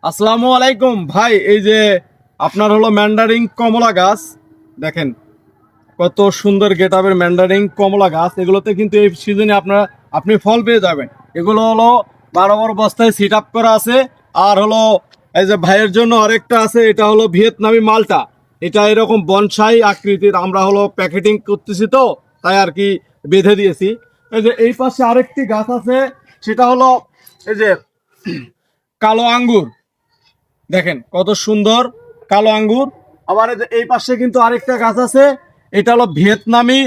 আসসালামু আলাইকুম ভাই। এই যে আপনার হলো ম্যান্ডারিং কমলা গাছ, দেখেন কত সুন্দর গেটআপের ম্যান্ডারিং কমলা গাছ। এগুলোতে কিন্তু এই সিজনে আপনি ফল পেয়ে যাবেন। এগুলো হলো 12 বস্তায় সিট আপ করা আছে। আর হলো এই যে ভাইয়ের জন্য আরেকটা আছে, এটা হলো ভিয়েতনামি মালটা। এটা এরকম বনসাই আকৃতির, আমরা হলো প্যাকেটিং করতেছি তো তাই আর কি বেঁধে দিয়েছি। এই যে এই পাশে আরেকটি গাছ আছে, সেটা হলো এই যে কালো আঙ্গুর। দেখেন কত সুন্দর কালো আঙ্গুর। আবার এই পাশে কিন্তু আরেকটা গাছ আছে, এটা হলো ভিয়েতনামি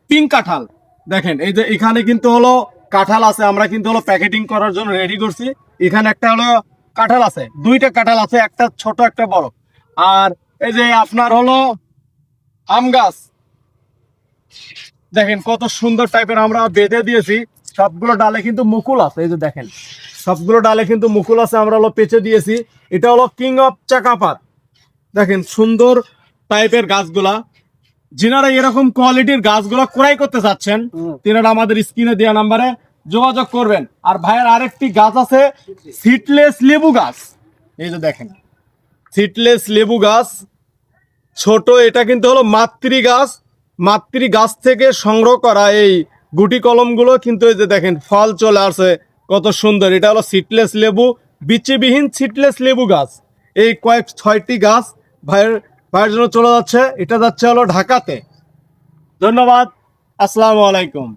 পিঙ্ক কাঁঠাল। দেখেন এই যে এখানে কিন্তু হলো কাঁঠাল আছে, আমরা কিন্তু হলো প্যাকেটিং করার জন্য রেডি করছি। এখানে একটা হলো কাঁঠাল আছে, দুইটা কাঁঠাল আছে, একটা ছোট একটা বড়। আর এই যে আপনার হলো আম গাছ, দেখেন কত সুন্দর টাইপের আমরা বেঁধে দিয়েছি। সবগুলো ডালে কিন্তু মুকুল আছে, এই যে দেখেন সবগুলো ডালে কিন্তু মুকুল আছে, আমরা হলো পেঁচে দিয়েছি। এটা হলো কিং অফ চাকাপাত। দেখেন সুন্দর টাইপের গাছগুলা। যিনারা এরকম কোয়ালিটির গাছগুলা ক্রয় করতে চাচ্ছেন, তিনারা আমাদের স্ক্রিনে দেওয়া নাম্বারে যোগাযোগ করবেন। আর ভাইয়ের আরেকটি গাছ আছে, সিডলেস লেবু গাছ। এই যে দেখেন সিডলেস লেবু গাছ, ছোট। এটা কিন্তু হলো মাতৃ গাছ। মাতৃ গাছ থেকে সংগ্রহ করা এই গুটি কলমগুলো কিন্তু এই যে দেখেন ফল চলে আসে, কত সুন্দর। এটা হলো সিডলেস লেবু, বিচিবিহীন সিডলেস লেবু গাছ। এই কয়েক 6টি গাছ ভাইয়ের ভাইয়ের জন্য চলে যাচ্ছে। এটা যাচ্ছে হলো ঢাকাতে। ধন্যবাদ। আসসালামু আলাইকুম।